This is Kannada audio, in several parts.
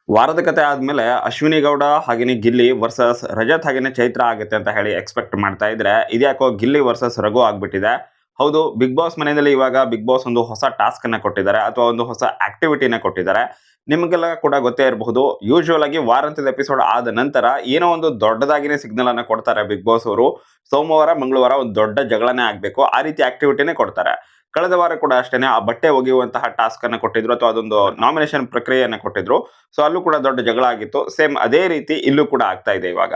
ವಾರದ ಕತೆ ಆದ್ಮೇಲೆ ಅಶ್ವಿನಿ ಗೌಡ ಹಾಗೇನೆ ಗಿಲ್ಲಿ ವರ್ಸಸ್ ರಜತ್ ಹಾಗೇನೆ ಚೈತ್ರ ಆಗುತ್ತೆ ಅಂತ ಹೇಳಿ ಎಕ್ಸ್ಪೆಕ್ಟ್ ಮಾಡ್ತಾ ಇದ್ರೆ ಇದ್ಯಾಕೋ ಗಿಲ್ಲಿ ವರ್ಸಸ್ ರಘು ಆಗ್ಬಿಟ್ಟಿದೆ. ಹೌದು, ಬಿಗ್ ಬಾಸ್ ಮನೆಯಲ್ಲಿ ಇವಾಗ ಬಿಗ್ ಬಾಸ್ ಒಂದು ಹೊಸ ಟಾಸ್ಕ್ ಅನ್ನ ಕೊಟ್ಟಿದ್ದಾರೆ ಅಥವಾ ಒಂದು ಹೊಸ ಆಕ್ಟಿವಿಟಿನ ಕೊಟ್ಟಿದ್ದಾರೆ. ನಿಮಗೆಲ್ಲ ಕೂಡ ಗೊತ್ತೇ ಇರಬಹುದು, ಯೂಶುವಲ್ ಆಗಿ ವಾರಾಂತ್ಯದ ಎಪಿಸೋಡ್ ಆದ ನಂತರ ಏನೋ ಒಂದು ದೊಡ್ಡದಾಗಿನೇ ಸಿಗ್ನಲ್ ಅನ್ನ ಕೊಡ್ತಾರೆ ಬಿಗ್ ಬಾಸ್ ಅವರು. ಸೋಮವಾರ ಮಂಗಳವಾರ ಒಂದು ದೊಡ್ಡ ಜಗಳನೇ ಆಗ್ಬೇಕು, ಆ ರೀತಿ ಆಕ್ಟಿವಿಟಿನೇ ಕೊಡ್ತಾರೆ. ಕಳೆದ ವಾರ ಕೂಡ ಅಷ್ಟೇನೆ ಆ ಬಟ್ಟೆ ಒಗೆಯುವಂತಹ ಟಾಸ್ಕ್ ಅನ್ನ ಕೊಟ್ಟಿದ್ರು ಅಥವಾ ಅದೊಂದು ನಾಮಿನೇಷನ್ ಪ್ರಕ್ರಿಯೆಯನ್ನ ಕೊಟ್ಟಿದ್ರು. ಸೊ ಅಲ್ಲೂ ಕೂಡ ದೊಡ್ಡ ಜಗಳ ಆಗಿತ್ತು. ಸೇಮ್ ಅದೇ ರೀತಿ ಇಲ್ಲೂ ಕೂಡ ಆಗ್ತಾ ಇದೆ ಇವಾಗ.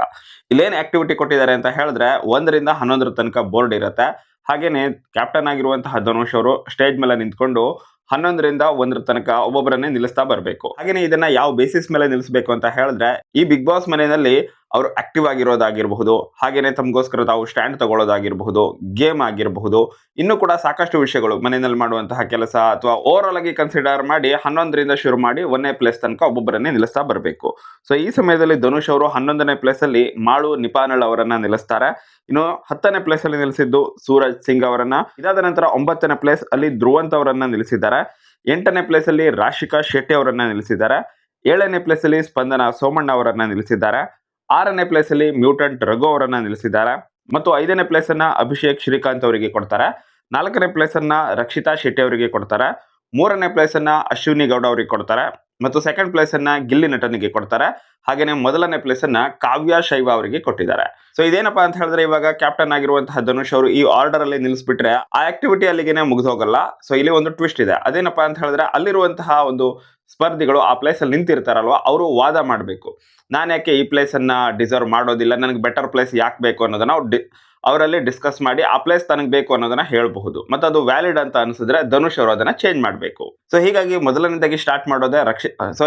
ಇಲ್ಲೇನ್ ಆಕ್ಟಿವಿಟಿ ಕೊಟ್ಟಿದ್ದಾರೆ ಅಂತ ಹೇಳಿದ್ರೆ 1ರಿಂದ 11 ತನಕ ಬೋರ್ಡ್ ಇರುತ್ತೆ. ಹಾಗೇನೆ ಕ್ಯಾಪ್ಟನ್ ಆಗಿರುವಂತಹ ಧನುಷ್ ಅವರು ಸ್ಟೇಜ್ ಮೇಲೆ ನಿಂತ್ಕೊಂಡು 11ರಿಂದ 1 ತನಕ ಒಬ್ಬೊಬ್ಬರನ್ನೇ ನಿಲ್ಲಿಸ್ತಾ ಬರಬೇಕು. ಹಾಗೇನೆ ಇದನ್ನ ಯಾವ ಬೇಸಿಸ್ ಮೇಲೆ ನಿಲ್ಲಿಸಬೇಕು ಅಂತ ಹೇಳಿದ್ರೆ, ಈ ಬಿಗ್ ಬಾಸ್ ಮನೆಯಲ್ಲಿ ಅವರು ಆಕ್ಟಿವ್ ಆಗಿರೋದಾಗಿರಬಹುದು, ಹಾಗೇನೆ ತಮಗೋಸ್ಕರ ತಾವು ಸ್ಟ್ಯಾಂಡ್ ತಗೊಳ್ಳೋದಾಗಿರಬಹುದು, ಗೇಮ್ ಆಗಿರಬಹುದು, ಇನ್ನೂ ಕೂಡ ಸಾಕಷ್ಟು ವಿಷಯಗಳು ಮನೆಯಲ್ಲಿ ಮಾಡುವಂತಹ ಕೆಲಸ ಅಥವಾ ಓವರ್ ಆಲ್ ಆಗಿ ಕನ್ಸಿಡರ್ ಮಾಡಿ 11ರಿಂದ ಶುರು ಮಾಡಿ 1ನೇ ಪ್ಲೇಸ್ ತನಕ ಒಬ್ಬೊಬ್ಬರನ್ನೇ ನಿಲ್ಲಿಸ್ತಾ ಬರಬೇಕು. ಸೊ ಈ ಸಮಯದಲ್ಲಿ ಧನುಷ್ ಅವರು 11ನೇ ಪ್ಲೇಸ್ ಅಲ್ಲಿ ಮಾಳು ನಿಪಾನಳ್ ಅವರನ್ನ ನಿಲ್ಲಿಸ್ತಾರೆ. ಇನ್ನು 10ನೇ ಪ್ಲೇಸ್ ಅಲ್ಲಿ ನಿಲ್ಲಿಸಿದ್ದು ಸೂರಜ್ ಸಿಂಗ್ ಅವರನ್ನ. ಇದಾದ ನಂತರ 9ನೇ ಪ್ಲೇಸ್ ಅಲ್ಲಿ ಧ್ರುವಂತ್ ಅವರನ್ನ ನಿಲ್ಲಿಸಿದ್ದಾರೆ. 8ನೇ ಪ್ಲೇಸ್ ಅಲ್ಲಿ ರಾಶಿಕಾ ಶೆಟ್ಟಿ ಅವರನ್ನ ನಿಲ್ಲಿಸಿದ್ದಾರೆ. 7ನೇ ಪ್ಲೇಸ್ ಅಲ್ಲಿ ಸ್ಪಂದನ ಸೋಮಣ್ಣ ಅವರನ್ನ ನಿಲ್ಲಿಸಿದ್ದಾರೆ. 6ನೇ ಪ್ಲೇಸ್ ಅಲ್ಲಿ ಮ್ಯೂಟೆಂಟ್ ರಘು ಅವರನ್ನ ನಿಲ್ಲಿಸಿದ್ದಾರೆ ಮತ್ತು 5ನೇ ಪ್ಲೇಸ್ ಅನ್ನ ಅಭಿಷೇಕ್ ಶ್ರೀಕಾಂತ್ ಅವರಿಗೆ ಕೊಡ್ತಾರೆ. 4ನೇ ಪ್ಲೇಸ್ ಅನ್ನ ರಕ್ಷಿತಾ ಶೆಟ್ಟಿ ಅವರಿಗೆ ಕೊಡ್ತಾರೆ. 3ನೇ ಪ್ಲೇಸ್ ಅನ್ನ ಅಶ್ವಿನಿ ಗೌಡ ಅವರಿಗೆ ಕೊಡ್ತಾರೆ ಮತ್ತು ಸೆಕೆಂಡ್ ಪ್ಲೇಸ್ ಅನ್ನ ಗಿಲ್ಲಿ ನಟನಿಗೆ ಕೊಡ್ತಾರೆ. ಹಾಗೇನೆ ಮೊದಲನೇ ಪ್ಲೇಸ್ ಅನ್ನ ಕಾವ್ಯ ಶೈವ ಅವರಿಗೆ ಕೊಟ್ಟಿದ್ದಾರೆ. ಸೊ ಇದೇನಪ್ಪಾ ಅಂತ ಹೇಳಿದ್ರೆ, ಇವಾಗ ಕ್ಯಾಪ್ಟನ್ ಆಗಿರುವಂತಹ ಧನುಷ್ ಅವರು ಈ ಆರ್ಡರ್ ಅಲ್ಲಿ ನಿಲ್ಲಿಸ್ಬಿಟ್ರೆ ಆ ಆಕ್ಟಿವಿಟಿ ಅಲ್ಲಿಗೆ ಮುಗಿದೋಗಲ್ಲ. ಸೊ ಇಲ್ಲಿ ಒಂದು ಟ್ವಿಸ್ಟ್ ಇದೆ. ಅದೇನಪ್ಪಾ ಅಂತ ಹೇಳಿದ್ರೆ, ಅಲ್ಲಿರುವಂತಹ ಒಂದು ಸ್ಪರ್ಧಿಗಳು ಆ ಪ್ಲೇಸ್ ಅಲ್ಲಿ ನಿಂತಿರ್ತಾರಲ್ವಾ, ಅವರು ವಾದ ಮಾಡಬೇಕು. ನಾನು ಯಾಕೆ ಈ ಪ್ಲೇಸ್ ಅನ್ನ ಡಿಸರ್ವ್ ಮಾಡೋದಿಲ್ಲ, ನನಗೆ ಬೆಟರ್ ಪ್ಲೇಸ್ ಯಾಕೆ ಬೇಕು ಅನ್ನೋದನ್ನ ಅವರಲ್ಲಿ ಡಿಸ್ಕಸ್ ಮಾಡಿ ಆ ಪ್ಲೇಸ್ ತನಗೆ ಬೇಕು ಅನ್ನೋದನ್ನ ಹೇಳಬಹುದು. ಮತ್ತು ಅದು ವ್ಯಾಲಿಡ್ ಅಂತ ಅನಿಸಿದ್ರೆ ಧನುಷ್ ಅವರು ಅದನ್ನ ಚೇಂಜ್ ಮಾಡಬೇಕು. ಸೊ ಹೀಗಾಗಿ ಮೊದಲನೇದಾಗಿ ಸ್ಟಾರ್ಟ್ ಮಾಡೋದೇ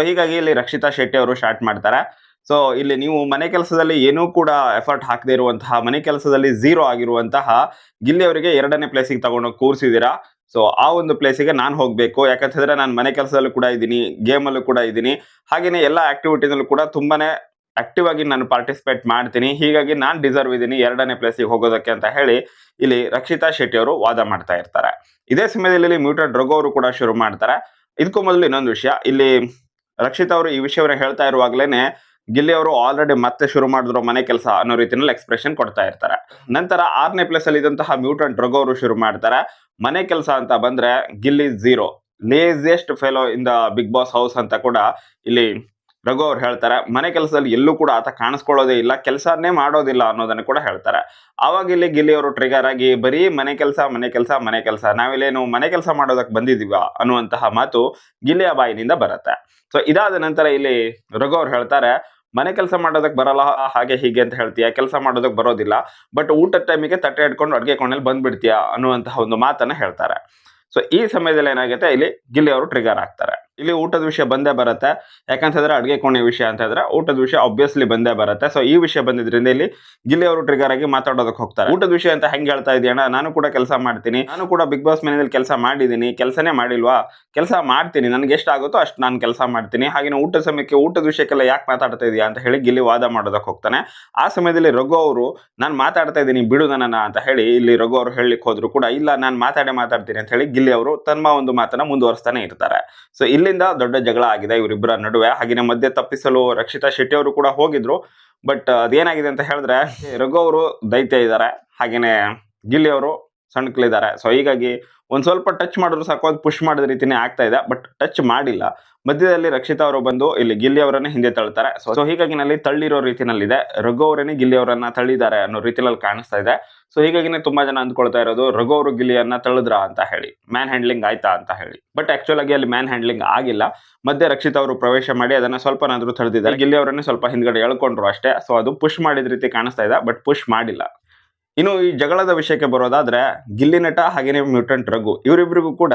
ಹೀಗಾಗಿ ಇಲ್ಲಿ ರಕ್ಷಿತಾ ಶೆಟ್ಟಿ ಅವರು ಸ್ಟಾರ್ಟ್ ಮಾಡ್ತಾರೆ. ಸೊ ಇಲ್ಲಿ ನೀವು ಮನೆ ಕೆಲಸದಲ್ಲಿ ಏನೂ ಕೂಡ ಎಫರ್ಟ್ ಹಾಕದೇ ಇರುವಂತಹ, ಮನೆ ಕೆಲಸದಲ್ಲಿ ಝೀರೋ ಆಗಿರುವಂತಹ ಗಿಲ್ಲಿ ಅವರಿಗೆ 2ನೇ ಪ್ಲೇಸಿಗೆ ತಗೊಂಡು ಕೂರಿಸಿದ್ದೀರಾ. ಸೊ ಆ ಒಂದು ಪ್ಲೇಸಿಗೆ ನಾನು ಹೋಗಬೇಕು. ಯಾಕಂತಂದ್ರೆ ನಾನು ಮನೆ ಕೆಲಸದಲ್ಲೂ ಕೂಡ ಇದ್ದೀನಿ, ಗೇಮಲ್ಲೂ ಕೂಡ ಇದ್ದೀನಿ, ಹಾಗೇನೆ ಎಲ್ಲ ಆಕ್ಟಿವಿಟಿನಲ್ಲೂ ಕೂಡ ತುಂಬಾನೇ ಆಕ್ಟಿವ್ ಆಗಿ ನಾನು ಪಾರ್ಟಿಸಿಪೇಟ್ ಮಾಡ್ತೀನಿ. ಹೀಗಾಗಿ ನಾನು ಡಿಸರ್ವ್ ಇದ್ದೀನಿ 2ನೇ ಪ್ಲೇಸಿಗೆ ಹೋಗೋದಕ್ಕೆ ಅಂತ ಹೇಳಿ ಇಲ್ಲಿ ರಕ್ಷಿತಾ ಶೆಟ್ಟಿ ಅವರು ವಾದ ಮಾಡ್ತಾ ಇರ್ತಾರೆ. ಇದೇ ಸಮಯದಲ್ಲಿ ಮ್ಯೂಟೆಡ್ ರಘು ಅವರು ಕೂಡ ಶುರು ಮಾಡ್ತಾರೆ. ಇದಕ್ಕೂ ಮೊದಲು ಇನ್ನೊಂದು ವಿಷಯ, ಇಲ್ಲಿ ರಕ್ಷಿತಾ ಅವರು ಈ ವಿಷಯವನ್ನ ಹೇಳ್ತಾ ಇರುವಾಗಲೇನೆ ಗಿಲ್ಲಿ ಅವರು ಆಲ್ರೆಡಿ ಮತ್ತೆ ಶುರು ಮಾಡಿದ್ರು ಮನೆ ಕೆಲಸ ಅನ್ನೋ ರೀತಿಯಲ್ಲಿ ಎಕ್ಸ್ಪ್ರೆಷನ್ ಕೊಡ್ತಾ ಇರ್ತಾರೆ. ನಂತರ 6ನೇ ಪ್ಲೇಸ್ ಅಲ್ಲಿ ಇದ್ದಂತಹ ಮ್ಯೂಟೆಂಟ್ ರಘು ಅವರು ಶುರು ಮಾಡ್ತಾರೆ. ಮನೆ ಕೆಲಸ ಅಂತ ಬಂದ್ರೆ Gilli zero, laziest fellow in the Bigg Boss house ಅಂತ ಕೂಡ ಇಲ್ಲಿ ರಘು ಅವ್ರು ಹೇಳ್ತಾರೆ. ಮನೆ ಕೆಲಸದಲ್ಲಿ ಎಲ್ಲೂ ಕೂಡ ಆತ ಕಾಣಿಸ್ಕೊಳ್ಳೋದೇ ಇಲ್ಲ, ಕೆಲಸನೇ ಮಾಡೋದಿಲ್ಲ ಅನ್ನೋದನ್ನು ಕೂಡ ಹೇಳ್ತಾರೆ. ಆವಾಗ ಇಲ್ಲಿ ಗಿಲ್ಲಿ ಅವರು ಟ್ರಿಗರ್ ಆಗಿ ಬರೀ ಮನೆ ಕೆಲಸ ಮನೆ ಕೆಲಸ ಮನೆ ಕೆಲಸ, ನಾವಿಲ್ಲೇನು ಮನೆ ಕೆಲಸ ಮಾಡೋದಕ್ಕೆ ಬಂದಿದೀವ ಅನ್ನುವಂತಹ ಮಾತು ಗಿಲ್ಲಿಯ ಬಾಯಿನಿಂದ ಬರುತ್ತೆ. ಸೊ ಇದಾದ ನಂತರ ಇಲ್ಲಿ ರಘು ಅವ್ರು ಹೇಳ್ತಾರೆ, ಮನೆ ಕೆಲಸ ಮಾಡೋದಕ್ಕೆ ಬರಲ್ಲ ಹಾಗೆ ಹೀಗೆ ಅಂತ ಹೇಳ್ತೀಯ, ಕೆಲಸ ಮಾಡೋದಕ್ಕೆ ಬರೋದಿಲ್ಲ, ಬಟ್ ಊಟದ ಟೈಮಿಗೆ ತಟ್ಟೆ ಇಟ್ಕೊಂಡು ಅಡುಗೆ ಕೋಣೆಯಲ್ಲಿ ಬಂದ್ಬಿಡ್ತೀಯ ಅನ್ನುವಂತಹ ಒಂದು ಮಾತನ್ನ ಹೇಳ್ತಾರೆ. ಸೊ ಈ ಸಮಯದಲ್ಲಿ ಏನಾಗುತ್ತೆ, ಇಲ್ಲಿ ಗಿಲ್ಲಿ ಅವರು ಟ್ರಿಗರ್ ಆಗ್ತಾರೆ. ಇಲ್ಲಿ ಊಟದ ವಿಷಯ ಬಂದೇ ಬರುತ್ತೆ. ಯಾಕಂತಂದ್ರೆ ಅಡುಗೆ ಕೋಣೆ ವಿಷಯ ಅಂತ ಇದ್ರೆ ಊಟದ ವಿಷಯ ಆಬ್ವಿಯಸ್ಲಿ ಬಂದೇ ಬರುತ್ತೆ. ಸೊ ಈ ವಿಷಯ ಬಂದಿದ್ರಿಂದ ಇಲ್ಲಿ ಗಿಲ್ಲಿ ಅವರು ಟ್ರಿಗರ್ ಆಗಿ ಮಾತಾಡೋದಕ್ಕೆ ಹೋಗ್ತಾರೆ. ಊಟದ ವಿಷಯ ಅಂತ ಹೆಂಗೆ ಹೇಳ್ತಾ ಇದೆಯಣ್ಣ, ನಾನು ಕೂಡ ಕೆಲಸ ಮಾಡ್ತೀನಿ, ನಾನು ಕೂಡ ಬಿಗ್ ಬಾಸ್ ಮನೆಯಲ್ಲಿ ಕೆಲಸ ಮಾಡಿದ್ದೀನಿ, ಕೆಲಸನೇ ಮಾಡಿಲ್ವಾ, ಕೆಲಸ ಮಾಡ್ತೀನಿ, ನನಗೆ ಎಷ್ಟಾಗುತ್ತೋ ಅಷ್ಟು ನಾನು ಕೆಲಸ ಮಾಡ್ತೀನಿ, ಹಾಗೆ ಊಟದ ಸಮಯಕ್ಕೆ ಊಟದ ವಿಷಯಕ್ಕೆಲ್ಲ ಯಾಕೆ ಮಾತಾಡ್ತಾ ಇದೆಯಾ ಅಂತ ಹೇಳಿ ಗಿಲ್ಲಿ ವಾದ ಮಾಡೋದಕ್ಕೆ ಹೋಗ್ತಾನೆ. ಆ ಸಮಯದಲ್ಲಿ ರಘು ಅವರು ನಾನು ಮಾತಾಡ್ತಾ ಇದ್ದೀನಿ ಬಿಡು ನನ್ನ ಅಂತ ಹೇಳಿ ಇಲ್ಲಿ ರಘು ಅವರು ಹೇಳಲಿಕ್ಕೆ ಹೋದ್ರು ಕೂಡ ಇಲ್ಲ, ನಾನು ಮಾತಾಡ್ತೀನಿ ಅಂತ ಹೇಳಿ ಗಿಲ್ಲಿ ಅವರು ತಮ್ಮ ಒಂದು ಮಾತನ್ನ ಮುಂದುವರಿಸ್ತಾನೆ ಇರ್ತಾರೆ. ಸೊ ಇಲ್ಲಿಂದ ದೊಡ್ಡ ಜಗಳ ಆಗಿದೆ ಇವರಿಬ್ಬರ ನಡುವೆ. ಹಾಗೆಯೇ ಮಧ್ಯೆ ತಪ್ಪಿಸಲು ರಕ್ಷಿತಾ ಶೆಟ್ಟಿ ಅವರು ಕೂಡ ಹೋಗಿದ್ರು. ಬಟ್ ಅದೇನಾಗಿದೆ ಅಂತ ಹೇಳಿದ್ರೆ, ರಘು ಅವರು ದೈತ್ಯ ಇದ್ದಾರೆ, ಹಾಗೇನೆ ಗಿಲ್ಲಿ ಅವರು ಸಣ್ಕಲಿದ್ದಾರೆ. ಸೊ ಹೀಗಾಗಿ ಒಂದ್ ಸ್ವಲ್ಪ ಟಚ್ ಮಾಡಿದ್ರು ಸಾಕು, ಅದು ಪುಷ್ ಮಾಡಿದ ರೀತಿನೇ ಆಗ್ತಾ ಇದೆ, ಬಟ್ ಟಚ್ ಮಾಡಿಲ್ಲ. ಮಧ್ಯದಲ್ಲಿ ರಕ್ಷಿತಾ ಅವರು ಬಂದು ಇಲ್ಲಿ ಗಿಲ್ಲಿ ಅವರನ್ನ ಹಿಂದೆ ತಳ್ತಾರೆ. ಸೊ ಹೀಗಾಗಿ ನಲ್ಲಿ ತಳ್ಳಿರೋ ರೀತಿನಲ್ಲಿದೆ, ರಘು ಅವರೇನೆ ಗಿಲ್ಲಿ ಅವರನ್ನ ತಳ್ಳಿದ್ದಾರೆ ಅನ್ನೋ ರೀತಿಯಲ್ಲಿ ಕಾಣಿಸ್ತಾ ಇದೆ. ಸೊ ಹೀಗಾಗಿನೇ ತುಂಬಾ ಜನ ಅಂದ್ಕೊಳ್ತಾ ಇರೋದು ರಘು ಅವರು ಗಿಲ್ಲಿಯನ್ನ ತಳ್ಳಿದ್ರ ಅಂತ ಹೇಳಿ, ಮ್ಯಾನ್ ಹ್ಯಾಂಡ್ಲಿಂಗ್ ಆಯ್ತಾ ಅಂತ ಹೇಳಿ. ಬಟ್ ಆಕ್ಚುಲ್ ಆಗಿ ಅಲ್ಲಿ ಮ್ಯಾನ್ ಹ್ಯಾಂಡ್ಲಿಂಗ್ ಆಗಿಲ್ಲ. ಮಧ್ಯೆ ರಕ್ಷಿತಾ ಅವರು ಪ್ರವೇಶ ಮಾಡಿ ಅದನ್ನ ಸ್ವಲ್ಪನಾದ್ರೂ ತಳ್ಳಿದ್ದಾರೆ, ಗಿಲ್ಲಿ ಅವರನ್ನೇ ಸ್ವಲ್ಪ ಹಿಂದ್ಗಡೆ ಎಳ್ಕೊಂಡ್ರು ಅಷ್ಟೇ. ಸೊ ಅದು ಪುಷ್ ಮಾಡಿದ ರೀತಿ ಕಾಣಿಸ್ತಾ ಇದೆ, ಬಟ್ ಪುಷ್ ಮಾಡಿಲ್ಲ. ಇನ್ನು ಈ ಜಗಳದ ವಿಷಯಕ್ಕೆ ಬರೋದಾದ್ರೆ, ಗಿಲ್ಲಿ ನಟ ಹಾಗೇನೆ ಮ್ಯೂಟೆಂಟ್ ರಘು ಇವರಿಬ್ಬರಿಗೂ ಕೂಡ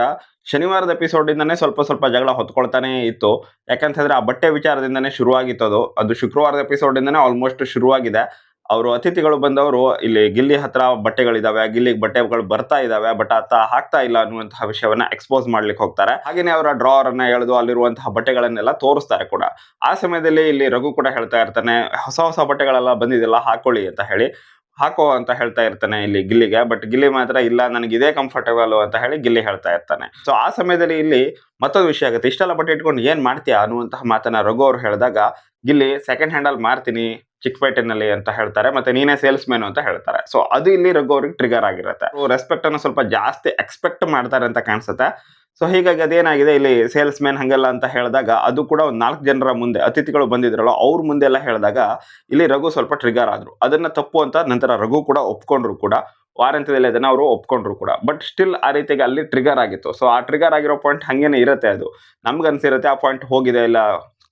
ಶನಿವಾರದ ಎಪಿಸೋಡ್ ಇಂದಾನೆ ಸ್ವಲ್ಪ ಜಗಳ ಹೊತ್ಕೊಳ್ತಾನೆ ಇತ್ತು. ಯಾಕಂತಂದ್ರೆ ಆ ಬಟ್ಟೆ ವಿಚಾರದಿಂದಾನೇ ಶುರುವಾಗಿತ್ತು. ಅದು ಶುಕ್ರವಾರದ ಎಪಿಸೋಡ್ ಇಂದಾನೆ ಆಲ್ಮೋಸ್ಟ್ ಶುರುವಾಗಿದೆ. ಅವರು ಅತಿಥಿಗಳು ಬಂದವರು ಇಲ್ಲಿ ಗಿಲ್ಲಿ ಹತ್ರ ಬಟ್ಟೆಗಳಿದಾವೆ, ಗಿಲ್ಲಿಗೆ ಬಟ್ಟೆಗಳು ಬರ್ತಾ ಇದಾವೆ, ಬಟ್ ಆತ ಹಾಕ್ತಾ ಇಲ್ಲ ಅನ್ನುವಂತಹ ವಿಷಯವನ್ನ ಎಕ್ಸ್ಪೋಸ್ ಮಾಡ್ಲಿಕ್ಕೆ ಹೋಗ್ತಾರೆ. ಹಾಗೇನೆ ಅವರ ಡ್ರಾವರ್ ಅನ್ನ ಎಳೆದು ಅಲ್ಲಿರುವಂತಹ ಬಟ್ಟೆಗಳನ್ನೆಲ್ಲ ತೋರಿಸ್ತಾರೆ ಕೂಡ. ಆ ಸಮಯದಲ್ಲಿ ಇಲ್ಲಿ ರಘು ಕೂಡ ಹೇಳ್ತಾ ಇರ್ತಾನೆ, ಹೊಸ ಬಟ್ಟೆಗಳೆಲ್ಲ ಬಂದಿದೆಲ್ಲ ಹಾಕೊಳ್ಳಿ ಅಂತ ಹೇಳಿ. ಹಾಕೋ ಅಂತ ಹೇಳ್ತಾ ಇರ್ತಾನೆ ಇಲ್ಲಿ ಗಿಲ್ಲಿಗೆ. ಬಟ್ ಗಿಲ್ಲಿ ಮಾತ್ರ ಇಲ್ಲ, ನನಗೆ ಇದೇ ಕಂಫರ್ಟೇಬಲ್ ಅಂತ ಹೇಳಿ ಗಿಲ್ಲಿ ಹೇಳ್ತಾ ಇರ್ತಾನೆ. ಸೊ ಆ ಸಮಯದಲ್ಲಿ ಇಲ್ಲಿ ಮತ್ತೊಂದು ವಿಷಯ ಆಗುತ್ತೆ. ಇಷ್ಟೆಲ್ಲ ಬಟ್ಟೆ ಇಟ್ಕೊಂಡು ಏನ್ ಮಾಡ್ತೀಯಾ ಅನ್ನುವಂತಹ ಮಾತನ್ನ ರಘು ಅವರು ಹೇಳಿದಾಗ ಗಿಲ್ಲಿ ಸೆಕೆಂಡ್ ಹ್ಯಾಂಡ್ ಅಲ್ಲಿ ಮಾರ್ತೀನಿ ಚಿಕ್ಕಪೇಟೆನಲ್ಲಿ ಅಂತ ಹೇಳ್ತಾರೆ. ಮತ್ತೆ ನೀನೇ ಸೇಲ್ಸ್ ಮ್ಯಾನ್ ಅಂತ ಹೇಳ್ತಾರೆ. ಸೊ ಅದು ಇಲ್ಲಿ ರಘು ಅವ್ರಿಗೆ ಟ್ರಿಗರ್ ಆಗಿರುತ್ತೆ. ರೆಸ್ಪೆಕ್ಟ್ ಅನ್ನು ಸ್ವಲ್ಪ ಜಾಸ್ತಿ ಎಕ್ಸ್ಪೆಕ್ಟ್ ಮಾಡ್ತಾರೆ ಅಂತ ಕಾಣಿಸುತ್ತೆ. ಸೊ ಹೀಗಾಗಿ ಅದೇನಾಗಿದೆ, ಇಲ್ಲಿ ಸೇಲ್ಸ್ ಮ್ಯಾನ್ ಹಂಗಲ್ಲ ಅಂತ ಹೇಳಿದಾಗ ಅದು ಕೂಡ ಒಂದು 4 ಜನರ ಮುಂದೆ ಅತಿಥಿಗಳು ಬಂದಿದ್ರಲ್ಲ ಅವ್ರ ಮುಂದೆ ಎಲ್ಲ ಹೇಳಿದಾಗ ಇಲ್ಲಿ ರಘು ಸ್ವಲ್ಪ ಟ್ರಿಗರ್ ಆದ್ರು. ಅದನ್ನ ತಪ್ಪು ಅಂತ ನಂತರ ರಘು ಕೂಡ ಒಪ್ಕೊಂಡ್ರು ಕೂಡ, ವಾರಾಂತ್ಯದಲ್ಲಿ ಅದನ್ನ ಅವರು ಒಪ್ಕೊಂಡ್ರು ಕೂಡ. ಬಟ್ ಸ್ಟಿಲ್ ಆ ರೀತಿಯಾಗಿ ಅಲ್ಲಿ ಟ್ರಿಗರ್ ಆಗಿತ್ತು. ಸೊ ಆ ಟ್ರಿಗರ್ ಆಗಿರೋ ಪಾಯಿಂಟ್ ಹಂಗೇನೆ ಇರುತ್ತೆ. ಅದು ನಮ್ಗನ್ಸಿರುತ್ತೆ ಆ ಪಾಯಿಂಟ್ ಹೋಗಿದೆ, ಇಲ್ಲ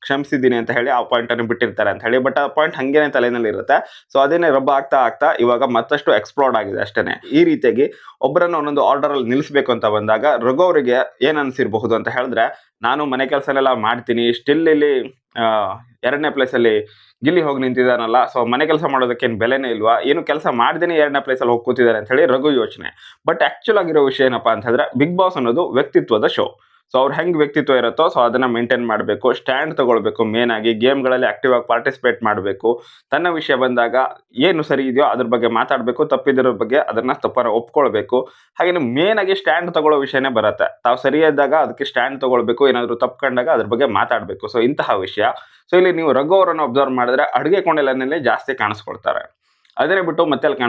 ಕ್ಷಮಿಸಿದ್ದೀನಿ ಅಂತ ಹೇಳಿ ಆ ಪಾಯಿಂಟ್ ಅನ್ನು ಬಿಟ್ಟಿರ್ತಾರೆ ಅಂತ ಹೇಳಿ. ಬಟ್ ಆ ಪಾಯಿಂಟ್ ಹಂಗೇನೆ ತಲೆನಲ್ಲಿ ಇರುತ್ತೆ. ಸೊ ಅದೇನೆ ರಬ್ಬ ಆಗ್ತಾ ಇವಾಗ ಮತ್ತಷ್ಟು ಎಕ್ಸ್ಪ್ಲೋರ್ಡ್ ಆಗಿದೆ ಅಷ್ಟೇನೆ. ಈ ರೀತಿಯಾಗಿ ಒಬ್ಬರನ್ನ ಒಂದೊಂದು ಆರ್ಡರ್ ಅಲ್ಲಿ ನಿಲ್ಲಿಸಬೇಕು ಅಂತ ಬಂದಾಗ ರಘು ಅವರಿಗೆ ಏನ್ ಅನ್ಸಿರಬಹುದು ಅಂತ ಹೇಳಿದ್ರೆ, ನಾನು ಮನೆ ಕೆಲಸನೆಲ್ಲ ಮಾಡ್ತೀನಿ, ಸ್ಟಿಲ್ ಇಲ್ಲಿ 2ನೇ ಪ್ಲೇಸ್ ಅಲ್ಲಿ ಗಿಲ್ಲಿ ಹೋಗಿ ನಿಂತಿದ್ದಾನಲ್ಲ, ಸೊ ಮನೆ ಕೆಲಸ ಮಾಡೋದಕ್ಕೆ ಏನು ಬೆಲೆನೇ ಇಲ್ವಾ, ಏನು ಕೆಲಸ ಮಾಡ್ದೇನೆ 2ನೇ ಪ್ಲೇಸ್ ಅಲ್ಲಿ ಹೋಗಿ ಕೂತಿದ್ದಾರೆ ಅಂತ ಹೇಳಿ ರಘು ಯೋಚನೆ. ಬಟ್ ಆಕ್ಚುಲ್ ಆಗಿರೋ ವಿಷಯ ಏನಪ್ಪಾ ಅಂತ ಹೇಳಿದ್ರೆ, ಬಿಗ್ ಬಾಸ್ ಅನ್ನೋದು ವ್ಯಕ್ತಿತ್ವದ ಶೋ. ಸೊ ಅವ್ರು ಹೆಂಗ್ ವ್ಯಕ್ತಿತ್ವ ಇರುತ್ತೋ ಸೊ ಅದನ್ನ ಮೇಂಟೈನ್ ಮಾಡಬೇಕು, ಸ್ಟ್ಯಾಂಡ್ ತಗೊಳ್ಬೇಕು, ಮೇನ್ ಆಗಿ ಗೇಮ್ಗಳಲ್ಲಿ ಆಕ್ಟಿವ್ ಆಗಿ ಪಾರ್ಟಿಸಿಪೇಟ್ ಮಾಡಬೇಕು. ತನ್ನ ವಿಷಯ ಬಂದಾಗ ಏನು ಸರಿ ಇದೆಯೋ ಅದ್ರ ಬಗ್ಗೆ ಮಾತಾಡಬೇಕು, ತಪ್ಪಿದ್ರ ಬಗ್ಗೆ ಅದನ್ನ ತಪ್ಪನ್ನ ಒಪ್ಕೊಳ್ಬೇಕು. ಹಾಗೇನೆ ಮೇನ್ ಆಗಿ ಸ್ಟ್ಯಾಂಡ್ ತಗೊಳ್ಳೋ ವಿಷಯನೇ ಬರುತ್ತೆ. ತಾವು ಸರಿಯಾದಾಗ ಅದಕ್ಕೆ ಸ್ಟ್ಯಾಂಡ್ ತಗೊಳ್ಬೇಕು, ಏನಾದ್ರು ತಪ್ಕೊಂಡಾಗ ಅದ್ರ ಬಗ್ಗೆ ಮಾತಾಡಬೇಕು. ಸೊ ಇಂತಹ ವಿಷಯ. ಸೊ ಇಲ್ಲಿ ನೀವು ರಘು ಅವರನ್ನು ಅಬ್ಸರ್ವ್ ಮಾಡಿದ್ರೆ ಅಡುಗೆ ಕೊಂಡಲಲ್ಲಿ ಜಾಸ್ತಿ ಕಾಣಿಸ್ಕೊಳ್ತಾರೆ. ಅದನ್ನೇ ಬಿಟ್ಟು ಮತ್ತೆ ಅಲ್ಲಿ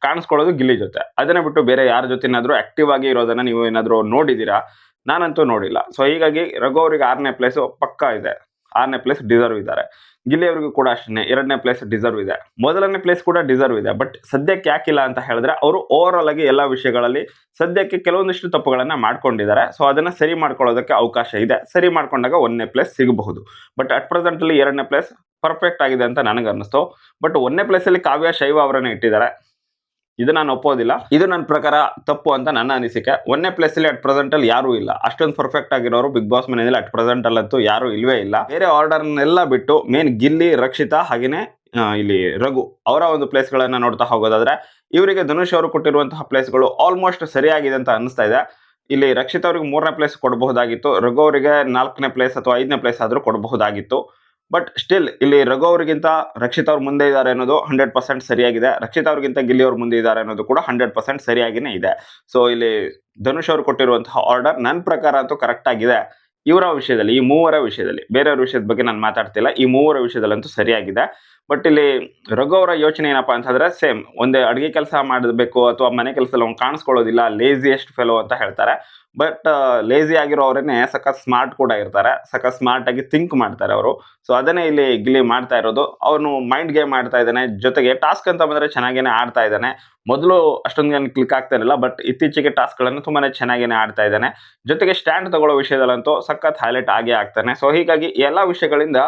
ಕಾಣಿಸ್ಕೊಳ್ಳೋದು ಗಿಲ್ಲಿ ಜೊತೆ. ಅದನ್ನೇ ಬಿಟ್ಟು ಬೇರೆ ಯಾರ ಜೊತೆನಾದ್ರೂ ಆಕ್ಟಿವ್ ಆಗಿ ಇರೋದನ್ನ ನೀವು ಏನಾದ್ರು ನೋಡಿದೀರಾ? ನಾನಂತೂ ನೋಡಿಲ್ಲ. ಸೊ ಹೀಗಾಗಿ ರಘು ಅವರಿಗೆ 6ನೇ ಪ್ಲೇಸ್ ಪಕ್ಕಾ ಇದೆ, 6ನೇ ಪ್ಲೇಸ್ ಡಿಸರ್ವ್ ಇದ್ದಾರೆ. ಗಿಲ್ಲಿ ಅವರಿಗೂ ಕೂಡ ಅಷ್ಟೇ 2ನೇ ಪ್ಲೇಸ್ ಡಿಸರ್ವ್ ಇದೆ, 1ನೇ ಪ್ಲೇಸ್ ಕೂಡ ಡಿಸರ್ವ್ ಇದೆ. ಬಟ್ ಸದ್ಯಕ್ಕೆ ಯಾಕಿಲ್ಲ ಅಂತ ಹೇಳಿದ್ರೆ, ಅವರು ಓವರ್ ಆಲ್ ಆಗಿ ಎಲ್ಲ ವಿಷಯಗಳಲ್ಲಿ ಸದ್ಯಕ್ಕೆ ಕೆಲವೊಂದಿಷ್ಟು ತಪ್ಪುಗಳನ್ನ ಮಾಡ್ಕೊಂಡಿದ್ದಾರೆ. ಸೊ ಅದನ್ನ ಸರಿ ಮಾಡ್ಕೊಳ್ಳೋದಕ್ಕೆ ಅವಕಾಶ ಇದೆ. ಸರಿ ಮಾಡ್ಕೊಂಡಾಗ 1ನೇ ಪ್ಲೇಸ್ ಸಿಗಬಹುದು. ಬಟ್ ಅಟ್ ಪ್ರೆಸೆಂಟ್ ಅಲ್ಲಿ 2ನೇ ಪ್ಲೇಸ್ ಪರ್ಫೆಕ್ಟ್ ಆಗಿದೆ ಅಂತ ನನಗೆ ಅನ್ನಿಸ್ತು. ಬಟ್ 1ನೇ ಪ್ಲೇಸ್ ಅಲ್ಲಿ ಕಾವ್ಯ ಶೈವ ಅವರನ್ನ ಇಟ್ಟಿದ್ದಾರೆ. ಇದು ನಾನು ಒಪ್ಪೋದಿಲ್ಲ. ಇದು ನನ್ನ ಪ್ರಕಾರ ತಪ್ಪು ಅಂತ ನನ್ನ ಅನಿಸಿಕೆ. 1ನೇ ಪ್ಲೇಸ್ ಅಲ್ಲಿ ಅಟ್ ಪ್ರೆಸೆಂಟ್ ಅಲ್ಲಿ ಯಾರೂ ಇಲ್ಲ. ಅಷ್ಟೊಂದು ಪರ್ಫೆಕ್ಟ್ ಆಗಿರೋರು ಬಿಗ್ ಬಾಸ್ ಮನೆಯಲ್ಲಿ ಅಟ್ ಪ್ರೆಸೆಂಟ್ ಅಲ್ಲಂತೂ ಯಾರು ಇಲ್ವೇ ಇಲ್ಲ. ಬೇರೆ ಆರ್ಡರ್ನೆಲ್ಲ ಬಿಟ್ಟು ಮೇನ್ ಗಿಲ್ಲಿ, ರಕ್ಷಿತಾ ಹಾಗೇನೆ ಇಲ್ಲಿ ರಘು ಅವರ ಒಂದು ಪ್ಲೇಸ್ಗಳನ್ನ ನೋಡ್ತಾ ಹೋಗೋದಾದ್ರೆ, ಇವರಿಗೆ ಧನುಷ್ ಅವರು ಕೊಟ್ಟಿರುವಂತಹ ಪ್ಲೇಸ್ಗಳು ಆಲ್ಮೋಸ್ಟ್ ಸರಿಯಾಗಿದೆ ಅಂತ ಅನಿಸ್ತಾ ಇದೆ. ಇಲ್ಲಿ ರಕ್ಷಿತಾ ಅವರಿಗೆ 3ನೇ ಪ್ಲೇಸ್ ಕೊಡಬಹುದಾಗಿತ್ತು, ರಘು ಅವರಿಗೆ 4ನೇ ಪ್ಲೇಸ್ ಅಥವಾ 5ನೇ ಪ್ಲೇಸ್ ಆದರೂ ಕೊಡಬಹುದಾಗಿತ್ತು. ಬಟ್ ಸ್ಟಿಲ್ ಇಲ್ಲಿ ರಘು ಅವರಿಗಿಂತ ರಕ್ಷಿತ್ ಅವ್ರ ಮುಂದೆ ಇದ್ದಾರೆ ಅನ್ನೋದು 100% ಸರಿಯಾಗಿದೆ. ರಕ್ಷಿತ್ ಅವ್ರಿಗಿಂತ ಗಿಲ್ಲಿ ಅವ್ರ ಮುಂದೆ ಇದ್ದಾರೆ ಅನ್ನೋದು ಕೂಡ 100% ಸರಿಯಾಗಿನೇ ಇದೆ. ಸೊ ಇಲ್ಲಿ ಧನುಷ್ ಅವರು ಕೊಟ್ಟಿರುವಂತಹ ಆರ್ಡರ್ ನನ್ನ ಪ್ರಕಾರ ಅಂತೂ ಕರೆಕ್ಟ್ ಆಗಿದೆ. ಇವರ ವಿಷಯದಲ್ಲಿ, ಈ ಮೂವರ ವಿಷಯದಲ್ಲಿ, ಬೇರೆಯವ್ರ ವಿಷಯದ ಬಗ್ಗೆ ನಾನು ಮಾತಾಡ್ತಿಲ್ಲ, ಈ ಮೂವರ ವಿಷಯದಲ್ಲಂತೂ ಸರಿಯಾಗಿದೆ. ಬಟ್ ಇಲ್ಲಿ ರಘು ಅವರ ಯೋಚನೆ ಏನಪ್ಪಾ ಅಂತಂದ್ರೆ, ಸೇಮ್ ಒಂದೇ ಅಡುಗೆ ಕೆಲಸ ಮಾಡಬೇಕು ಅಥವಾ ಮನೆ ಕೆಲಸದಲ್ಲಿ ಅವ್ನು ಕಾಣಿಸ್ಕೊಳ್ಳೋದಿಲ್ಲ, ಲೇಸಿಯೆಸ್ಟ್ ಫೆಲೋ ಅಂತ ಹೇಳ್ತಾರೆ. ಬಟ್ ಲೇಸಿ ಆಗಿರೋ ಅವರೇನೆ ಸಖತ್ ಸ್ಮಾರ್ಟ್ ಕೂಡ ಇರ್ತಾರೆ, ಸಖತ್ ಸ್ಮಾರ್ಟ್ ಆಗಿ ಥಿಂಕ್ ಮಾಡ್ತಾರೆ ಅವರು. ಸೊ ಅದನ್ನೇ ಇಲ್ಲಿ ಗಿಲ್ಲಿ ಮಾಡ್ತಾ ಇರೋದು. ಅವನು ಮೈಂಡ್ ಗೇಮ್ ಮಾಡ್ತಾ ಇದ್ದಾನೆ, ಜೊತೆಗೆ ಟಾಸ್ಕ್ ಅಂತ ಬಂದ್ರೆ ಚೆನ್ನಾಗೇನೆ ಆಡ್ತಾ ಇದ್ದಾನೆ. ಮೊದಲು ಅಷ್ಟೊಂದು ಕ್ಲಿಕ್ ಆಗ್ತಾ ಇರಲಿಲ್ಲ, ಬಟ್ ಇತ್ತೀಚೆಗೆ ಟಾಸ್ಕ್ಗಳನ್ನು ತುಂಬಾನೇ ಚೆನ್ನಾಗೇನೆ ಆಡ್ತಾ ಇದ್ದಾನೆ. ಜೊತೆಗೆ ಸ್ಟ್ಯಾಂಡ್ ತಗೊಳ್ಳೋ ವಿಷಯದಲ್ಲಂತೂ ಸಖತ್ ಹೈಲೈಟ್ ಆಗೇ ಆಗ್ತಾನೆ. ಸೊ ಹೀಗಾಗಿ ಎಲ್ಲ ವಿಷಯಗಳಿಂದ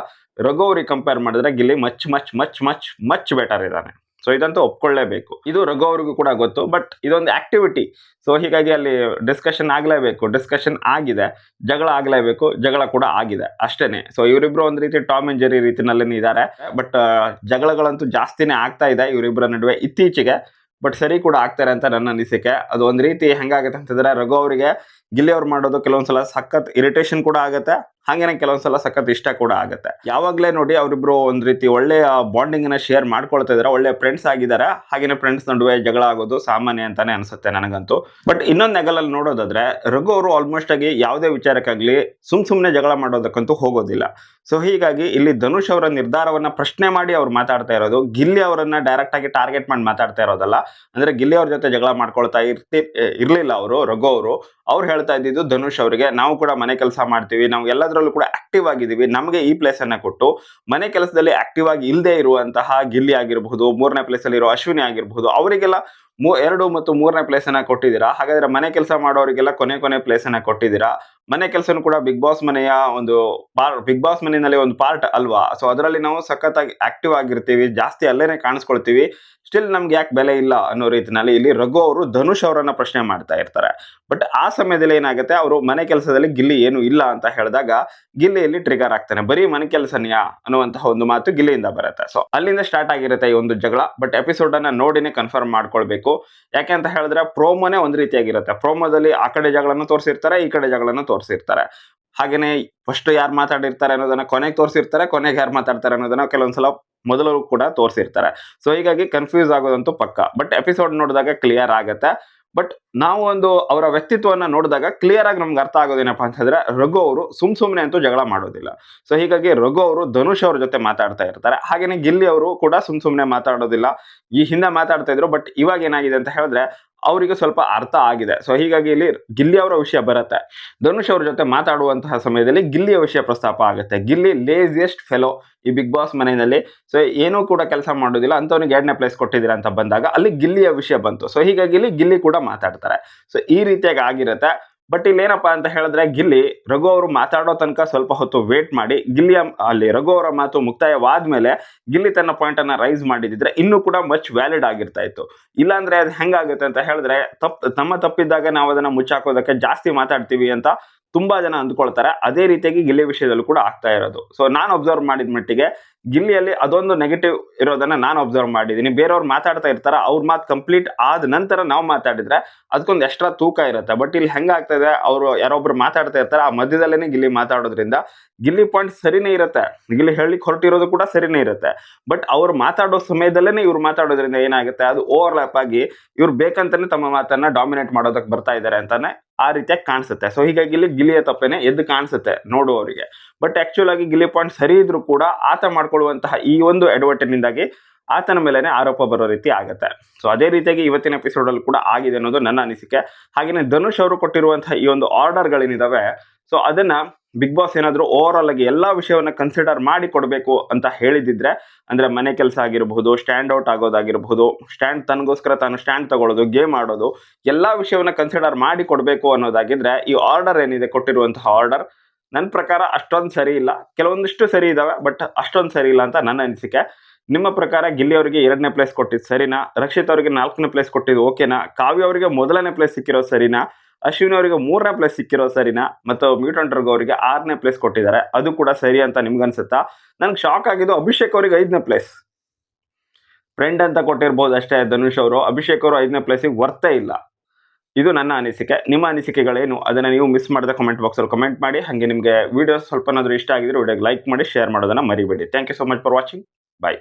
ರಘು ಅವ್ರಿಗೆ ಕಂಪೇರ್ ಮಾಡಿದ್ರೆ Gilli much much much much much better ಇದ್ದಾನೆ. ಸೊ ಇದಂತೂ ಒಪ್ಕೊಳ್ಳೇಬೇಕು. ಇದು ರಘು ಅವ್ರಿಗೂ ಕೂಡ ಗೊತ್ತು. ಬಟ್ ಇದೊಂದು ಆಕ್ಟಿವಿಟಿ. ಸೊ ಹೀಗಾಗಿ ಅಲ್ಲಿ ಡಿಸ್ಕಷನ್ ಆಗಲೇಬೇಕು. ಡಿಸ್ಕಷನ್ ಆಗಿದೆ, ಜಗಳ ಆಗಲೇಬೇಕು, ಜಗಳ ಕೂಡ ಆಗಿದೆ ಅಷ್ಟೇನೆ. ಸೊ ಇವರಿಬ್ರು ಒಂದು ರೀತಿ ಟಾಮ್ ಅಂಡ್ ಜೆರಿ ರೀತಿನಲ್ಲೇ ಇದ್ದಾರೆ. ಬಟ್ ಜಗಳಗಳಂತೂ ಜಾಸ್ತಿನೇ ಆಗ್ತಾ ಇದೆ ಇವರಿಬ್ಬರ ನಡುವೆ ಇತ್ತೀಚೆಗೆ. ಬಟ್ ಸರಿ ಕೂಡ ಆಗ್ತಾರೆ ಅಂತ ನನ್ನ ಅನಿಸಿಕೆ. ಅದು ಒಂದು ರೀತಿ ಹೆಂಗಾಗುತ್ತೆ ಅಂತಂದ್ರೆ, ರಘು ಅವರಿಗೆ ಗಿಲ್ಲಿ ಅವ್ರು ಮಾಡೋದು ಕೆಲವೊಂದ್ಸಲ ಸಖತ್ ಇರಿಟೇಷನ್ ಕೂಡ ಆಗುತ್ತೆ, ಹಾಗೇನೆ ಕೆಲವೊಂದ್ಸಲ ಸಖತ್ ಇಷ್ಟ ಕೂಡ ಆಗುತ್ತೆ. ಯಾವಾಗಲೇ ನೋಡಿ ಅವರಿಬ್ರು ಒಂದು ರೀತಿ ಒಳ್ಳೆಯ ಬಾಂಡಿಂಗ್ ಅನ್ನ ಶೇರ್ ಮಾಡ್ಕೊಳ್ತಾ ಇದ್ದಾರೆ, ಒಳ್ಳೆ ಫ್ರೆಂಡ್ಸ್ ಆಗಿದ್ದಾರೆ. ಹಾಗೇನೆ ಫ್ರೆಂಡ್ಸ್ ನಡುವೆ ಜಗಳ ಆಗೋದು ಸಾಮಾನ್ಯ ಅಂತಾನೆ ಅನ್ಸುತ್ತೆ ನನಗಂತೂ. ಬಟ್ ಇನ್ನೊಂದು ನೆಗಲಲ್ಲಿ ನೋಡೋದಾದ್ರೆ, ರಘು ಅವರು ಆಲ್ಮೋಸ್ಟ್ ಆಗಿ ಯಾವುದೇ ವಿಚಾರಕ್ಕಾಗ್ಲಿ ಸುಮ್ಮನೆ ಜಗಳ ಮಾಡೋದಕ್ಕಂತೂ ಹೋಗೋದಿಲ್ಲ. ಸೊ ಹೀಗಾಗಿ ಇಲ್ಲಿ ಧನುಷ್ ಅವರ ನಿರ್ಧಾರವನ್ನ ಪ್ರಶ್ನೆ ಮಾಡಿ ಅವ್ರು ಮಾತಾಡ್ತಾ ಇರೋದು, ಗಿಲ್ಲಿ ಅವರನ್ನ ಡೈರೆಕ್ಟ್ ಆಗಿ ಟಾರ್ಗೆಟ್ ಮಾಡಿ ಮಾತಾಡ್ತಾ ಇರೋದಲ್ಲ. ಅಂದ್ರೆ ಗಿಲ್ಲಿ ಅವ್ರ ಜೊತೆ ಜಗಳ ಮಾಡ್ಕೊಳ್ತಾ ಇರ್ಲಿಲ್ಲ ಅವರು. ರಘು ಅವ್ರು ಹೇಳ್ತಾ ಇದ್ದಿದ್ದು ಧನುಷ್ ಅವರಿಗೆ, ನಾವು ಕೂಡ ಮನೆ ಕೆಲಸ ಮಾಡ್ತೀವಿ, ನಾವು ಎಲ್ಲದರಲ್ಲೂ ಕೂಡ ಆಕ್ಟಿವ್ ಆಗಿದ್ದೀವಿ, ನಮಗೆ ಈ ಪ್ಲೇಸ್ ಅನ್ನ ಕೊಟ್ಟು ಮನೆ ಕೆಲಸದಲ್ಲಿ ಆಕ್ಟಿವ್ ಆಗಿ ಇಲ್ಲದೆ ಇರುವಂತಹ ಗಿಲ್ಲಿ ಆಗಿರಬಹುದು, 3ನೇ ಪ್ಲೇಸ್ ಅಲ್ಲಿ ಇರೋ ಅಶ್ವಿನಿ ಆಗಿರಬಹುದು, ಅವರಿಗೆಲ್ಲ 2 ಮತ್ತು 3ನೇ ಪ್ಲೇಸ್ ಅನ್ನ ಕೊಟ್ಟಿದ್ದೀರಾ. ಹಾಗಾದ್ರೆ ಮನೆ ಕೆಲಸ ಮಾಡೋರಿಗೆಲ್ಲ ಕೊನೆ ಪ್ಲೇಸ್ ಅನ್ನ ಕೊಟ್ಟಿದ್ದೀರಾ. ಮನೆ ಕೆಲಸನೂ ಕೂಡ ಬಿಗ್ ಬಾಸ್ ಮನೆಯ ಒಂದು ಬಿಗ್ ಬಾಸ್ ಮನೆಯಲ್ಲಿ ಒಂದು ಪಾರ್ಟ್ ಅಲ್ವಾ. ಸೊ ಅದರಲ್ಲಿ ನಾವು ಸಖತ್ತಾಗಿ ಆಕ್ಟಿವ್ ಆಗಿರ್ತೀವಿ, ಜಾಸ್ತಿ ಅಲ್ಲೇನೆ ಕಾಣಿಸ್ಕೊಳ್ತೀವಿ, ಸ್ಟಿಲ್ ನಮ್ಗೆ ಯಾಕೆ ಬೆಲೆ ಇಲ್ಲ ಅನ್ನೋ ರೀತಿನಲ್ಲಿ ಇಲ್ಲಿ ರಘು ಅವರು ಧನುಷ್ ಅವರನ್ನ ಪ್ರಶ್ನೆ ಮಾಡ್ತಾ ಇರ್ತಾರೆ. ಬಟ್ ಆ ಸಮಯದಲ್ಲಿ ಏನಾಗುತ್ತೆ, ಅವರು ಮನೆ ಕೆಲಸದಲ್ಲಿ ಗಿಲ್ಲಿ ಏನು ಇಲ್ಲ ಅಂತ ಹೇಳಿದಾಗ ಗಿಲ್ಲಿಯಲ್ಲಿ ಟ್ರಿಗರ್ ಆಗ್ತಾನೆ. ಬರೀ ಮನೆ ಕೆಲಸನಿಯಾ ಅನ್ನುವಂತಹ ಒಂದು ಮಾತು ಗಿಲ್ಲಿಯಿಂದ ಬರುತ್ತೆ. ಸೊ ಅಲ್ಲಿಂದ ಸ್ಟಾರ್ಟ್ ಆಗಿರುತ್ತೆ ಈ ಒಂದು ಜಗಳ. ಬಟ್ ಎಪಿಸೋಡ್ ಅನ್ನ ನೋಡಿನೇ ಕನ್ಫರ್ಮ್ ಮಾಡ್ಕೊಳ್ಬೇಕು. ಯಾಕೆ ಅಂತ ಹೇಳಿದ್ರೆ, ಪ್ರೋಮೋನೇ ಒಂದು ರೀತಿಯಾಗಿರುತ್ತೆ. ಪ್ರೋಮೋದಲ್ಲಿ ಆ ಕಡೆ ಜಗಳನ್ನ ತೋರಿಸಿರ್ತಾರೆ, ಈ ಕಡೆ ಜಗಳನ್ನ ತೋರಿಸಿರ್ತಾರೆ. ಹಾಗೇನೆ ಫಸ್ಟ್ ಯಾರು ಮಾತಾಡಿರ್ತಾರೆ ಅನ್ನೋದನ್ನ ಕೊನೆಗೆ ತೋರಿಸಿರ್ತಾರೆ, ಕೊನೆಗೆ ಯಾರು ಮಾತಾಡ್ತಾರೆ ಅನ್ನೋದನ್ನ ಕೆಲವೊಂದ್ಸಲ ಮೊದಲು ಕೂಡ ತೋರಿಸಿರ್ತಾರೆ. ಸೊ ಹೀಗಾಗಿ ಕನ್ಫ್ಯೂಸ್ ಆಗೋದಂತೂ ಪಕ್ಕ. ಬಟ್ ಎಪಿಸೋಡ್ ನೋಡಿದಾಗ ಕ್ಲಿಯರ್ ಆಗತ್ತೆ. ಬಟ್ ನಾವು ಒಂದು ಅವರ ವ್ಯಕ್ತಿತ್ವವನ್ನು ನೋಡಿದಾಗ ಕ್ಲಿಯರ್ ಆಗಿ ನಮ್ಗೆ ಅರ್ಥ ಆಗೋದೇನಪ್ಪ ಅಂತಂದ್ರೆ, ರಘು ಅವರು ಸುಮ್ನೆ ಅಂತೂ ಜಗಳ ಮಾಡೋದಿಲ್ಲ. ಸೊ ಹೀಗಾಗಿ ರಘು ಅವರು ಧನುಷ್ ಅವ್ರ ಜೊತೆ ಮಾತಾಡ್ತಾ ಇರ್ತಾರೆ. ಹಾಗೇನೆ ಗಿಲ್ಲಿ ಅವರು ಕೂಡ ಸುಮ್ನೆ ಮಾತಾಡೋದಿಲ್ಲ. ಈ ಹಿಂದೆ ಮಾತಾಡ್ತಾ ಇದ್ರು, ಬಟ್ ಇವಾಗ ಏನಾಗಿದೆ ಅಂತ ಹೇಳಿದ್ರೆ ಅವರಿಗೆ ಸ್ವಲ್ಪ ಅರ್ಥ ಆಗಿದೆ. ಸೊ ಹೀಗಾಗಿ ಇಲ್ಲಿ ಗಿಲ್ಲಿ ಅವರ ವಿಷಯ ಬರುತ್ತೆ. ಧನುಷ್ ಅವ್ರ ಜೊತೆ ಮಾತಾಡುವಂತಹ ಸಮಯದಲ್ಲಿ ಗಿಲ್ಲಿಯ ವಿಷಯ ಪ್ರಸ್ತಾಪ ಆಗುತ್ತೆ. ಗಿಲ್ಲಿ ಲೇಸಿಯೆಸ್ಟ್ ಫೆಲೋ ಈ ಬಿಗ್ ಬಾಸ್ ಮನೆಯಲ್ಲಿ. ಸೊ ಏನೂ ಕೂಡ ಕೆಲಸ ಮಾಡೋದಿಲ್ಲ, ಅಂಥವನಿಗೆ 2ನೇ ಪ್ಲೇಸ್ ಕೊಟ್ಟಿದ್ದೀರಾ ಅಂತ ಬಂದಾಗ ಅಲ್ಲಿ ಗಿಲ್ಲಿಯ ವಿಷಯ ಬಂತು. ಸೊ ಹೀಗಾಗಿ ಇಲ್ಲಿ ಗಿಲ್ಲಿ ಕೂಡ ಮಾತಾಡ್ತಾರೆ. ಸೊ ಈ ರೀತಿಯಾಗಿ ಆಗಿರುತ್ತೆ. ಬಟ್ ಇಲ್ಲಿ ಏನಪ್ಪಾ ಅಂತ ಹೇಳಿದ್ರೆ, ಗಿಲ್ಲಿ ರಘು ಅವರು ಮಾತಾಡೋ ತನಕ ಸ್ವಲ್ಪ ಹೊತ್ತು ವೇಟ್ ಮಾಡಿ, ಅಲ್ಲಿ ರಘು ಅವರ ಮಾತು ಮುಕ್ತಾಯವಾದ್ಮೇಲೆ ಗಿಲ್ಲಿ ತನ್ನ ಪಾಯಿಂಟ್ ಅನ್ನ ರೈಸ್ ಮಾಡಿದ್ರೆ ಇನ್ನೂ ಕೂಡ ಮಚ್ ವ್ಯಾಲಿಡ್ ಆಗಿರ್ತಾ ಇತ್ತು. ಇಲ್ಲಾಂದ್ರೆ ಅದು ಹೆಂಗಾಗುತ್ತೆ ಅಂತ ಹೇಳಿದ್ರೆ, ತಮ್ಮ ತಪ್ಪಿದ್ದಾಗ ನಾವು ಅದನ್ನ ಮುಚ್ಚಾಕೋದಕ್ಕೆ ಜಾಸ್ತಿ ಮಾತಾಡ್ತೀವಿ ಅಂತ ತುಂಬಾ ಜನ ಅಂದ್ಕೊಳ್ತಾರೆ. ಅದೇ ರೀತಿಯಾಗಿ ಗಿಲ್ಲಿ ವಿಷಯದಲ್ಲೂ ಕೂಡ ಆಗ್ತಾ ಇರೋದು. ಸೊ ನಾನು ಅಬ್ಸರ್ವ್ ಮಾಡಿದ ಮಟ್ಟಿಗೆ ಗಿಲ್ಲಿಯಲ್ಲಿ ಅದೊಂದು ನೆಗೆಟಿವ್ ಇರೋದನ್ನ ನಾನು ಅಬ್ಸರ್ವ್ ಮಾಡಿದ್ದೀನಿ. ಬೇರೆಯವ್ರು ಮಾತಾಡ್ತಾ ಇರ್ತಾರೆ, ಅವ್ರ ಮಾತು ಕಂಪ್ಲೀಟ್ ಆದ ನಂತರ ನಾವು ಮಾತಾಡಿದ್ರೆ ಅದಕ್ಕೊಂದು ಎಕ್ಸ್ಟ್ರಾ ತೂಕ ಇರುತ್ತೆ. ಬಟ್ ಇಲ್ಲಿ ಹೆಂಗಾಗ್ತದೆ, ಅವರು ಯಾರೊಬ್ರು ಮಾತಾಡ್ತಾ ಇರ್ತಾರೆ, ಆ ಮಧ್ಯದಲ್ಲೇನೆ ಗಿಲ್ಲಿ ಮಾತಾಡೋದ್ರಿಂದ ಗಿಲ್ಲಿ ಪಾಯಿಂಟ್ ಸರಿನೇ ಇರುತ್ತೆ, ಗಿಲ್ಲಿ ಹೇಳಿಕ್ ಹೊರಟಿರೋದು ಕೂಡ ಸರಿನೇ ಇರುತ್ತೆ. ಬಟ್ ಅವ್ರು ಮಾತಾಡೋ ಸಮಯದಲ್ಲೇನೆ ಇವ್ರು ಮಾತಾಡೋದ್ರಿಂದ ಏನಾಗುತ್ತೆ, ಅದು ಓವರ್ಲ್ಯಾಪ್ ಆಗಿ ಇವ್ರು ಬೇಕಂತಾನೆ ತಮ್ಮ ಮಾತನ್ನ ಡಾಮಿನೇಟ್ ಮಾಡೋದಕ್ಕೆ ಬರ್ತಾ ಇದ್ದಾರೆ ಅಂತಾನೆ ಆ ರೀತಿಯಾಗಿ ಕಾಣಿಸುತ್ತೆ. ಸೊ ಹೀಗಾಗಿ ಇಲ್ಲಿ ಗಿಲ್ಲಿಯ ತಪ್ಪೇನೆ ಎದ್ದು ಕಾಣಿಸುತ್ತೆ ನೋಡುವವರಿಗೆ. ಬಟ್ ಆಕ್ಚುಲ್ ಆಗಿ ಗಿಲ್ಲಿ ಪಾಯಿಂಟ್ ಸರಿ ಇದ್ರೂ ಕೂಡ ಆತ ಮಾಡ್ಕೊಳ್ಳುವಂತಹ ಈ ಒಂದು ಎಡವಟ್ಟಿನಿಂದಾಗಿ ಆತನ ಮೇಲೆನೆ ಆರೋಪ ಬರೋ ರೀತಿ ಆಗುತ್ತೆ. ಸೊ ಅದೇ ರೀತಿಯಾಗಿ ಇವತ್ತಿನ ಎಪಿಸೋಡ್ ಅಲ್ಲಿ ಕೂಡ ಆಗಿದೆ ಅನ್ನೋದು ನನ್ನ ಅನಿಸಿಕೆ. ಹಾಗೆಯೇ ಧನುಷ್ ಅವರು ಕೊಟ್ಟಿರುವಂತಹ ಈ ಒಂದು ಆರ್ಡರ್ಗಳೇನಿದಾವೆ, ಸೊ ಅದನ್ನ ಬಿಗ್ ಬಾಸ್ ಏನಾದರೂ ಓವರ್ ಆಲ್ ಆಗಿ ಎಲ್ಲಾ ವಿಷಯವನ್ನ ಕನ್ಸಿಡರ್ ಮಾಡಿ ಕೊಡಬೇಕು ಅಂತ ಹೇಳಿದಿದ್ರೆ, ಅಂದ್ರೆ ಮನೆ ಕೆಲಸ ಆಗಿರಬಹುದು, ಸ್ಟ್ಯಾಂಡ್ ಔಟ್ ಆಗೋದಾಗಿರಬಹುದು, ತನಗೋಸ್ಕರ ತಾನು ಸ್ಟ್ಯಾಂಡ್ ತಗೊಳ್ಳೋದು, ಗೇಮ್ ಆಡೋದು, ಎಲ್ಲಾ ವಿಷಯವನ್ನ ಕನ್ಸಿಡರ್ ಮಾಡಿ ಕೊಡಬೇಕು ಅನ್ನೋದಾಗಿದ್ರೆ, ಈ ಆರ್ಡರ್ ಏನಿದೆ ಕೊಟ್ಟಿರುವಂತಹ ಆರ್ಡರ್ ನನ್ನ ಪ್ರಕಾರ ಅಷ್ಟೊಂದು ಸರಿ ಇಲ್ಲ. ಕೆಲವೊಂದಿಷ್ಟು ಸರಿ ಇದಾವೆ, ಬಟ್ ಅಷ್ಟೊಂದು ಸರಿ ಇಲ್ಲ ಅಂತ ನನ್ನ ಅನಿಸಿಕೆ. ನಿಮ್ಮ ಪ್ರಕಾರ ಗಿಲ್ಲಿ ಅವರಿಗೆ 2ನೇ ಪ್ಲೇಸ್ ಕೊಟ್ಟಿದ್ದು ಸರಿನಾ? ರಕ್ಷಿತ್ ಅವರಿಗೆ 4ನೇ ಪ್ಲೇಸ್ ಕೊಟ್ಟಿದ್ದು ಓಕೆನಾ? ಕಾವ್ಯ ಅವರಿಗೆ 1ನೇ ಪ್ಲೇಸ್ ಸಿಕ್ಕಿರೋದು ಸರಿನಾ? ಅಶ್ವಿನಿ ಅವರಿಗೆ 3ನೇ ಪ್ಲೇಸ್ ಸಿಕ್ಕಿರೋದು ಸರಿನಾ? ಮತ್ತು ಮ್ಯೂಟೆಂಟ್ ರಘು ಅವರಿಗೆ 6ನೇ ಪ್ಲೇಸ್ ಕೊಟ್ಟಿದ್ದಾರೆ, ಅದು ಕೂಡ ಸರಿ ಅಂತ ನಿಮ್ಗನ್ಸುತ್ತಾ? ನನ್ಗೆ ಶಾಕ್ ಆಗಿದ್ದು ಅಭಿಷೇಕ್ ಅವರಿಗೆ 5ನೇ ಪ್ಲೇಸ್. ಫ್ರೆಂಡ್ ಅಂತ ಕೊಟ್ಟಿರ್ಬೋದು ಅಷ್ಟೇ ಧನುಷ್ ಅವರು. ಅಭಿಷೇಕ್ ಅವರು 5ನೇ ಪ್ಲೇಸಿಗೆ ವರ್ತೇ ಇಲ್ಲ. ಇದು ನನ್ನ ಅನಿಸಿಕೆ. ನಿಮ್ಮ ಅನಿಸಿಕೆಗಳೇನು ಅದನ್ನು ನೀವು ಮಿಸ್ ಮಾಡದೆ ಕಮೆಂಟ್ ಬಾಕ್ಸಲ್ಲಿ ಕಮೆಂಟ್ ಮಾಡಿ. ಹಾಗೆ ನಿಮಗೆ ವಿಡಿಯೋ ಸ್ವಲ್ಪನಾದರೂ ಇಷ್ಟ ಆಗಿದ್ರೆ ವಿಡಿಯೋಗೆ ಲೈಕ್ ಮಾಡಿ, ಶೇರ್ ಮಾಡೋದನ್ನು ಮರಿಬೇಡಿ. Thank you so much for watching. Bye.